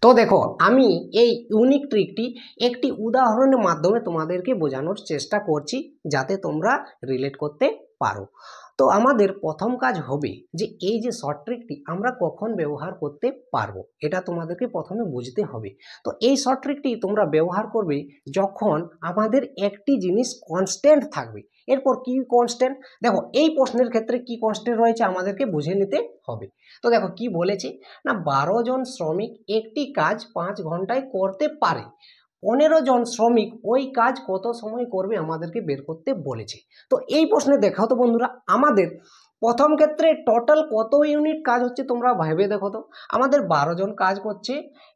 তো দেখো আমি এই ইউনিক ট্রিকটি একটি উদাহরণের মাধ্যমে তোমাদেরকে বোঝানোর চেষ্টা করছি যাতে তোমরা রিলেট করতে পারো। তো আমাদের প্রথম কাজ হবে যে এই যে শর্ট ট্রিকটি আমরা কখন ব্যবহার করতে পারবো এটা তোমাদেরকে প্রথমে বুঝতে হবে। তো এই শর্ট ট্রিকটি তোমরা ব্যবহার করবে যখন আমাদের একটি জিনিস কনস্ট্যান্ট থাকবে। এরপর কি কনস্ট্যান্ট, দেখো এই প্রশ্নের ক্ষেত্রে কি কনস্ট্যান্ট রয়েছে আমাদেরকে বুঝে নিতে হবে। তো দেখো কি বলেছে না 12 জন শ্রমিক একটি কাজ 5 ঘন্টায় করতে পারে, 15 জন শ্রমিক ওই কাজ কত সময় করবে আমাদেরকে বের করতে বলেছে। তো এই প্রশ্নে দেখাও তো বন্ধুরা আমাদের প্রথম ক্ষেত্রে টোটাল কত ইউনিট কাজ হচ্ছে তোমরা ভেবে দেখো তো। আমাদের 12 জন কাজ করছে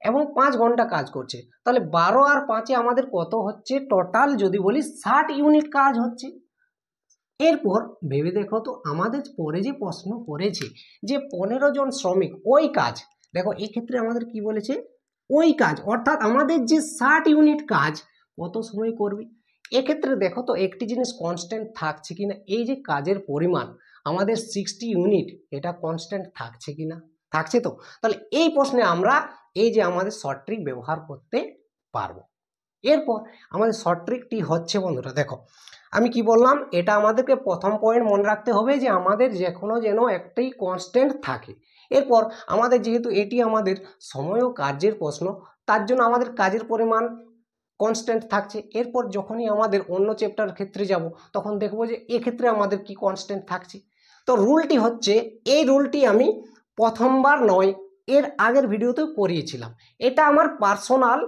এবং 5 ঘন্টা কাজ করছে, তাহলে 12 আর 5-এ আমাদের কত হচ্ছে টোটাল যদি বলি 60 ইউনিট কাজ হচ্ছে। এরপর ভেবে দেখো তো আমাদের পরে যে প্রশ্ন করেছে যে 15 জন শ্রমিক ওই কাজ, দেখো এক্ষেত্রে আমাদের কি বলেছে ওই কাজ, অর্থাৎ আমাদের যে 60 ইউনিট কাজ কত সময় করবে। এক্ষেত্রে দেখো তো একটি জিনিস কনস্ট্যান্ট থাকছে কিনা, এই যে কাজের পরিমাণ আমাদের 60 ইউনিট এটা কনস্ট্যান্ট থাকছে কিনা, থাকছে। তো তাহলে এই প্রশ্নে আমরা এই যে আমাদের শর্ট ট্রিক ব্যবহার করতে পারবো। এরপর আমাদের শর্ট ট্রিকটি হচ্ছে বন্ধুরা দেখো আমি কি বললাম, এটা আমাদেরকে প্রথম পয়েন্ট মনে রাখতে হবে যে আমাদের যেন একটি কনস্ট্যান্ট থাকে। এরপর আমাদের যেহেতু এটি আমাদের সময় ও কার্যের প্রশ্ন তার জন্য আমাদের কাজের পরিমাণ কনস্ট্যান্ট থাকছে। এরপর যখনই আমাদের অন্য চ্যাপ্টার ক্ষেত্রে যাব তখন দেখব যে এক্ষেত্রে আমাদের কি কনস্ট্যান্ট থাকছে। তো রুলটি হচ্ছে, এই রুলটি আমি প্রথমবার নয় এর আগের ভিডিওতেও করিয়েছিলাম, এটা আমার পার্সোনাল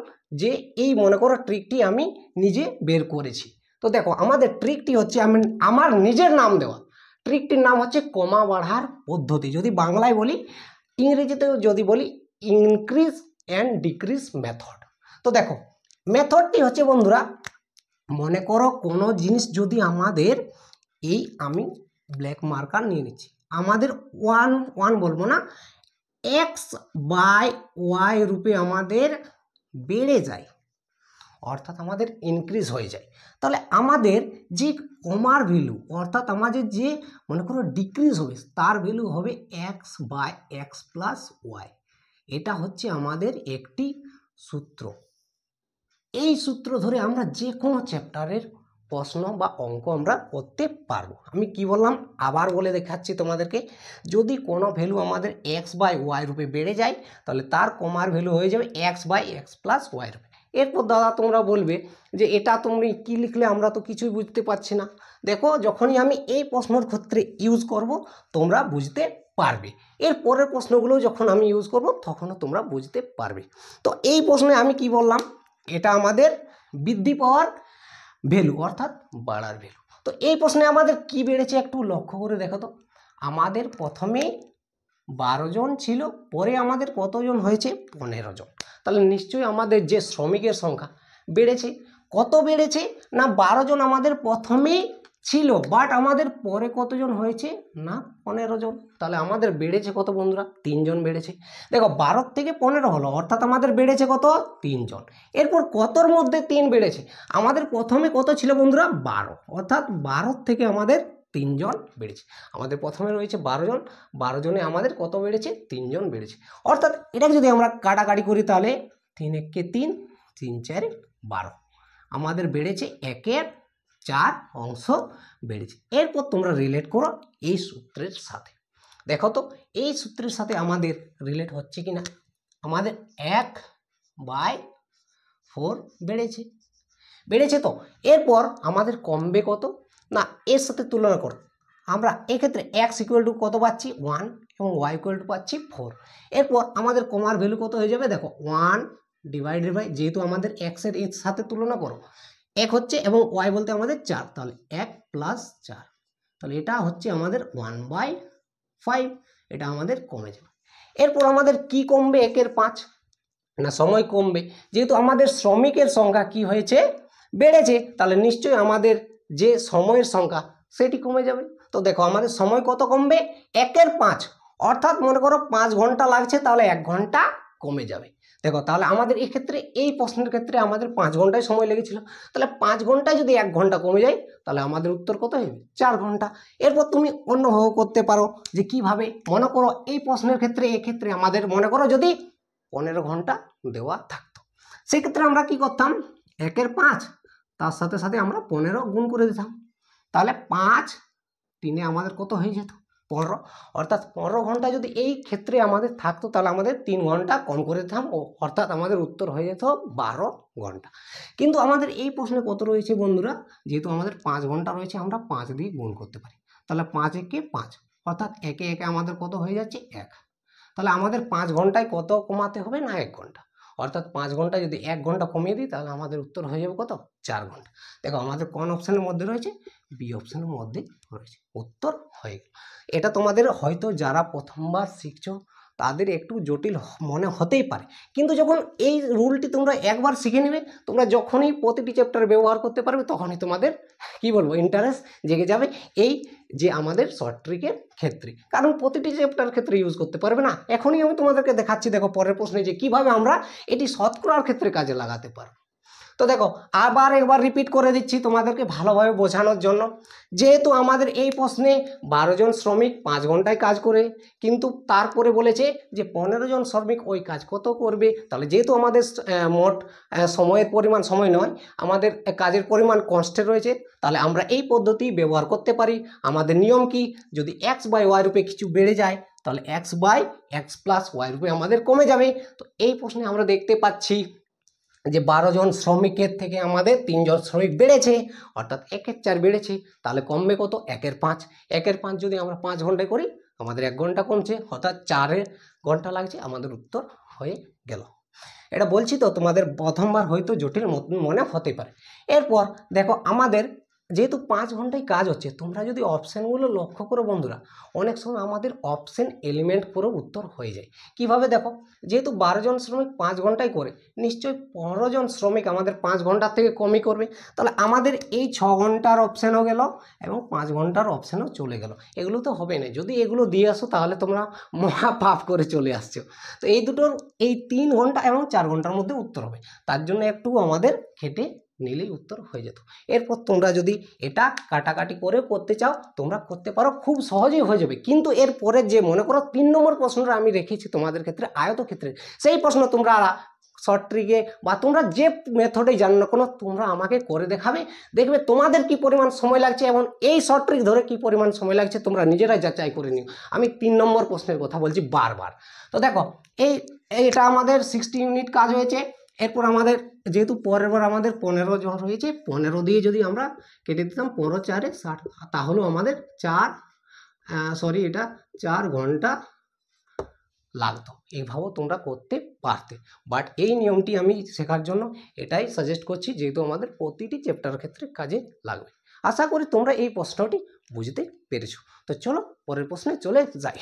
যে এই মনে করো ট্রিকটি আমি নিজে বের করেছি। তো দেখো আমাদের ট্রিকটি হচ্ছে আমি আমার নিজের নাম দেওয়া, ট্রিকটির নাম হচ্ছে কমা বাড়ার পদ্ধতি, যদি বাংলায় বলি, ইংরেজিতেও যদি বলি ইনক্রিজ অ্যান্ড ডিক্রিজ মেথড। তো দেখো মেথডটি হচ্ছে বন্ধুরা মনে করো কোনো জিনিস যদি আমাদের এই আমি ব্ল্যাক মার্কার নিয়ে নিচ্ছি, আমাদের ওয়ান বলবো না এক্স বাই ওয়াই রূপে আমাদের বেড়ে যায়, অর্থাৎ আমাদের ইনক্রিজ হয়ে যায়, তাহলে আমাদের যে কমার ভ্যালু অর্থাৎ আমাদের যে মনে করো ডিক্রিজ হবে তার ভ্যালু হবে X by X plus Y. এটা হচ্ছে আমাদের একটি সূত্র। এই সূত্র ধরে আমরা যে কোনো চ্যাপ্টারের প্রশ্ন বা অঙ্ক আমরা করতে পারবো। আমি কি বললাম আবার বলে দেখাচ্ছি তোমাদেরকে, যদি কোনো ভ্যালু আমাদের এক্স বাই ওয়াই রূপে বেড়ে যায় তাহলে তার কমার ভ্যালু হয়ে যাবে X by X plus Y রূপে। এরপর দাদা তোমরা বলবে যে এটা তুমি কি লিখলে, আমরা তো কিছুই বুঝতে পারছি না। দেখো যখনই আমি এই প্রশ্নের ক্ষেত্রে ইউজ করব তোমরা বুঝতে পারবে, এর পরের প্রশ্নগুলো যখন আমি ইউজ করব তখনও তোমরা বুঝতে পারবে। তো এই প্রশ্নে আমি কি বললাম, এটা আমাদের বৃদ্ধি পাওয়ার ভ্যালু অর্থাৎ বাড়ার ভ্যালু। তো এই প্রশ্নে আমাদের কি বেড়েছে একটু লক্ষ্য করে দেখো তো, আমাদের প্রথমে 12 জন ছিল, পরে আমাদের কতজন হয়েছে 15 জন, তাহলে নিশ্চয়ই আমাদের যে শ্রমিকের সংখ্যা বেড়েছে। কত বেড়েছে না 12 জন আমাদের প্রথমে ছিল, বাট আমাদের পরে কতজন হয়েছে না 15 জন, তাহলে আমাদের বেড়েছে কত বন্ধুরা 3 জন বেড়েছে। দেখো 12 থেকে 15 হলো অর্থাৎ আমাদের বেড়েছে কত 3 জন। এরপর কতর মধ্যে 3 বেড়েছে, আমাদের প্রথমে কত ছিল বন্ধুরা 12, অর্থাৎ 12 থেকে আমাদের 3 জন বেড়েছে। আমাদের প্রথমে রয়েছে 12 জন, 12 জনে আমাদের কত বেড়েছে 3 জন বেড়েছে। অর্থাৎ এটাকে যদি আমরা কাটাকাটি করি তাহলে 3 একে 3, 3 4 12, আমাদের বেড়েছে 1-এর 4 অংশ বেড়েছে। এরপর তোমরা রিলেট করো এই সূত্রের সাথে, দেখো তো এই সূত্রের সাথে আমাদের রিলেট হচ্ছে কিনা। আমাদের 1/4 বেড়েছে তো এরপর আমাদের কমবে কত না এর সাথে তুলনা করো, আমরা এক্ষেত্রে x ইকুয়াল টু কত পাচ্ছি 1 এবং y ইকুয়াল টু পাচ্ছি 4। এরপর আমাদের কমার ভ্যালু কত হয়ে যাবে, দেখো 1 ডিভাইডেড বাই, যেহেতু আমাদের x এর সাথে তুলনা করো 1 হচ্ছে এবং y বলতে আমাদের 4, তাহলে 1 প্লাস 4, তাহলে এটা হচ্ছে আমাদের 1/5, এটা আমাদের কমে যাবে। এরপর আমাদের কি কমবে 1-এর 5 না সময় কমবে, যেহেতু আমাদের শ্রমিকের সংখ্যা কি হয়েছে বেড়েছে, তাহলে নিশ্চয়ই আমাদের যে সময়ের সংখ্যা সেটি কমে যাবে। তো দেখো আমাদের সময় কত কমবে 1-এর 5, অর্থাৎ মনে করো 5 ঘন্টা লাগছে তাহলে 1 ঘন্টা কমে যাবে। দেখো তাহলে আমাদের এই ক্ষেত্রে এই প্রশ্নের ক্ষেত্রে আমাদের 5 ঘন্টায় সময় লেগেছিল, তাহলে 5 ঘন্টায় যদি 1 ঘন্টা কমে যায় তাহলে আমাদের উত্তর কত হবে 4 ঘন্টা। এরপর তুমি অন্যভাবে করতে পারো যে কিভাবে, মনে করো এই প্রশ্নের ক্ষেত্রে এক্ষেত্রে আমাদের মনে করো যদি 15 ঘন্টা দেওয়া থাকতো। সেক্ষেত্রে আমরা কি করতাম, 1-এর 5 তার সাথে সাথে আমরা 15 গুণ করে দিতাম, তাহলে 5 3-এ আমাদের কত হয়ে যেত 15। অর্থাৎ 15 ঘন্টা যদি এই ক্ষেত্রে আমাদের থাকতো তাহলে আমাদের 3 ঘন্টা কম করে দিতাম, অর্থাৎ আমাদের উত্তর হয়ে যেত 12 ঘন্টা। কিন্তু আমাদের এই প্রশ্নে কত রয়েছে বন্ধুরা, যেহেতু আমাদের 5 ঘন্টা রয়েছে, আমরা 5 দিয়ে গুণ করতে পারি, তাহলে 5 একে 5, অর্থাৎ একে একে আমাদের কত হয়ে যাচ্ছে 1। তাহলে আমাদের 5 ঘন্টায় কত কমাতে হবে না 1 ঘন্টা, অর্থাৎ 5 ঘন্টা যদি 1 ঘন্টা কমিয়ে দিই তাহলে আমাদের উত্তর হয়ে যাবে কত 4 ঘন্টা। দেখো আমাদের কোন অপশানের মধ্যে রয়েছে, বি অপশানের মধ্যে রয়েছে, উত্তর হয়ে গেল। এটা তোমাদের হয়তো যারা প্রথমবার শিখছো তাদের একটু জটিল মনে হতেই পারে, কিন্তু যখন এই রুলটি তোমরা একবার শিখে নেবে, তোমরা যখনই প্রতিটি চ্যাপ্টার ব্যবহার করতে পারবে তখনই তোমাদের কি বলবো ইন্টারেস্ট জেগে যাবে এই যে আমাদের শর্ট ট্রিকের ক্ষেত্রে, কারণ প্রতিটি চ্যাপ্টার ক্ষেত্রে ইউজ করতে পারবে না। এখনই আমি তোমাদেরকে দেখাচ্ছি, দেখো পরের প্রশ্নে যে কিভাবে আমরা এটি শর্ট করার ক্ষেত্রে কাজে লাগাতে পারবো। তো দেখো আবার একবার রিপিট করে দিচ্ছি তোমাদেরকে ভালোভাবে বোঝানোর জন্য। যেহেতু আমাদের এই প্রশ্নে 12 জন শ্রমিক 5 ঘন্টায় কাজ করে, কিন্তু তারপরে বলেছে যে 15 জন শ্রমিক ওই কাজ কত করবে, তাহলে যেহেতু আমাদের মোট সময়ের পরিমাণ সময় নয়, আমাদের কাজের পরিমাণ কনস্ট্যান্ট রয়েছে, তাহলে আমরা এই পদ্ধতি ব্যবহার করতে পারি। আমাদের নিয়ম কি, যদি x/y রূপে কিছু বেড়ে যায় তাহলে x/x+y রূপে আমাদের কমে যাবে। তো এই প্রশ্নে আমরা দেখতে পাচ্ছি যে 12 জন শ্রমিকের থেকে আমাদের 3 জন শ্রমিক বেড়েছে, অর্থাৎ 1-এর 4 বেড়েছে, তাহলে কমবে কত 1-এর 5। 1-এর 5 যদি আমরা 5 ঘন্টায় করি আমাদের 1 ঘন্টা কমছে, অর্থাৎ 4 ঘন্টা লাগছে, আমাদের উত্তর হয়ে গেল। এটা বলছি তো তোমাদের প্রথমবার হয়তো জটিল মনে হতে পারে। এরপর দেখো আমাদের যেহেতু 5 ঘন্টায় কাজ হচ্ছে, তোমরা যদি অপশানগুলো লক্ষ্য করো বন্ধুরা, অনেক সময় আমাদের অপশান এলিমেন্ট করেও উত্তর হয়ে যায়। কিভাবে দেখো, যেহেতু 12 জন শ্রমিক 5 ঘন্টায় করে, নিশ্চয়ই 15 জন শ্রমিক আমাদের 5 ঘন্টার থেকে কমই করবে, তাহলে আমাদের এই 6 ঘন্টার অপশানও গেল এবং 5 ঘন্টার অপশানও চলে গেল। এগুলো তো হবে না, যদি এগুলো দিয়ে আসো তাহলে তোমরা মহা পাপ করে চলে আসছো। তো এই দুটোর এই 3 ঘন্টা এবং 4 ঘন্টার মধ্যে উত্তর হবে, তার জন্য একটু আমাদের খেটে নিলেই উত্তর হয়ে যেত। এরপর তোমরা যদি এটা কাটাকাটি করে করতে চাও তোমরা করতে পারো, খুব সহজেই হয়ে যাবে। কিন্তু এরপরে যে মনে করো 3 নম্বর প্রশ্নটা আমি রেখেছি তোমাদের ক্ষেত্রে আয়তক্ষেত্রে, সেই প্রশ্ন তোমরা শর্ট ট্রিকে বা তোমরা যে মেথডেই জানো না কোনো, তোমরা আমাকে করে দেখাবে, দেখবে তোমাদের কি পরিমাণ সময় লাগছে এবং এই শর্ট ট্রিক ধরে কি পরিমাণ সময় লাগছে তোমরা নিজেরাই যাচাই করে নিও। আমি 3 নম্বর প্রশ্নের কথা বলছি বারবার। তো দেখো এটা আমাদের 60 ইউনিট কাজ হয়েছে। এরপর আমাদের যেহেতু পরের বার আমাদের 15 জন হয়েছে, 15 দিয়ে যদি আমরা কেটে দিতাম 15×4 = 60, তাহলেও আমাদের 4 ঘন্টা লাগতো। এইভাবেও তোমরা করতে পারতে, বাট এই নিয়মটি আমি শেখার জন্য এটাই সাজেস্ট করছি, যেহেতু আমাদের প্রতিটি চ্যাপ্টার ক্ষেত্রে কাজে লাগবে। আশা করি তোমরা এই প্রশ্নটি বুঝতে পেরেছো। তো চলো পরের প্রশ্নে চলে যাই।